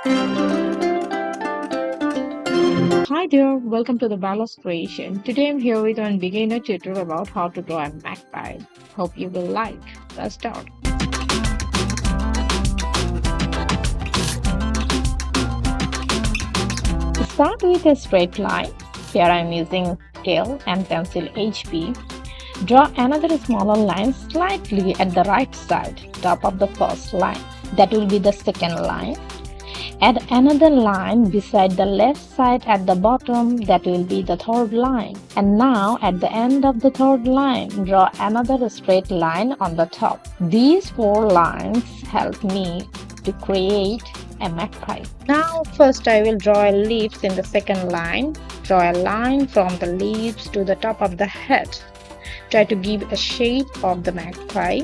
Hi there, welcome to the Balance Creation. Today I'm here with one beginner tutorial about how to draw a magpie. Hope you will like. Let's start. Start with a straight line. Here I'm using scale and pencil HB. Draw another smaller line slightly at the right side, top of the first line. That will be the second line. Add another line beside the left side at the bottom, that will be the third line. And now at the end of the third line, draw another straight line on the top. These four lines help me to create a magpie. Now first I will draw a leaves in the second line. Draw a line from the leaves to the top of the head. Try to give a shape of the magpie.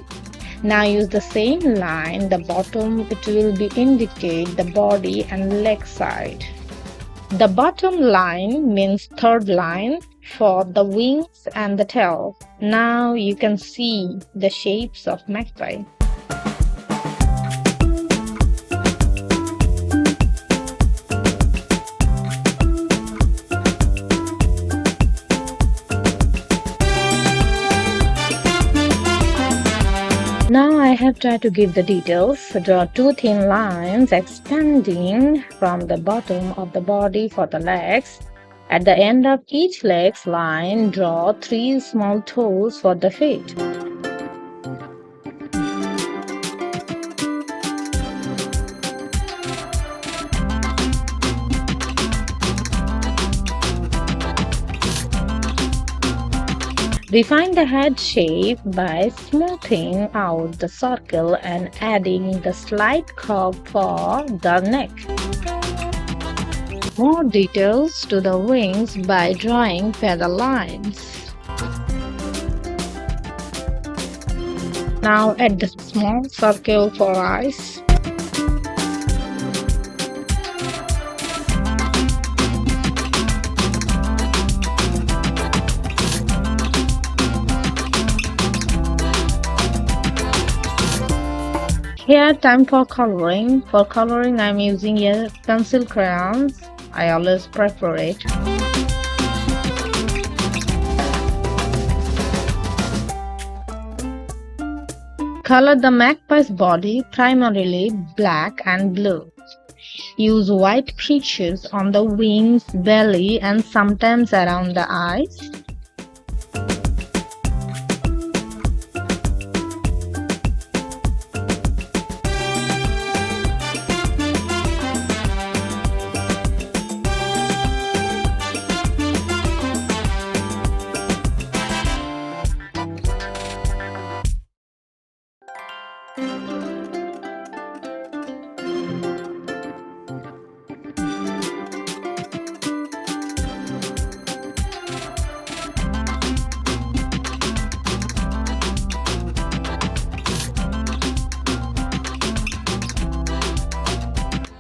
Now use the same line, the bottom, it will be indicate the body and leg side. The bottom line means third line for the wings and the tail. Now you can see the shapes of magpie. Now I have tried to give the details. Draw two thin lines extending from the bottom of the body for the legs. At the end of each leg's line, draw three small toes for the feet. Refine the head shape by smoothing out the circle and adding the slight curve for the neck. More details to the wings by drawing feather lines. Now add the small circle for eyes. Here, time for coloring. For coloring, I'm using a pencil crayons. I always prefer it. Color the magpie's body primarily black and blue. Use white creases on the wings, belly, and sometimes around the eyes.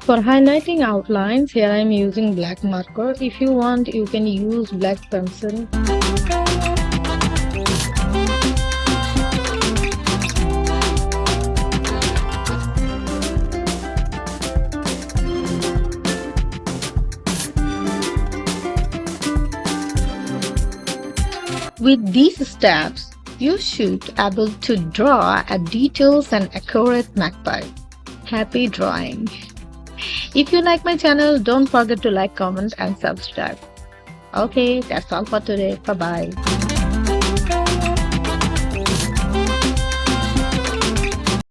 For highlighting outlines, here I am using black marker. If you want, you can use black pencil. With these steps, you should be able to draw a detailed and accurate magpie. Happy drawing! If you like my channel, don't forget to like, comment and subscribe. Okay, that's all for today. Bye-bye.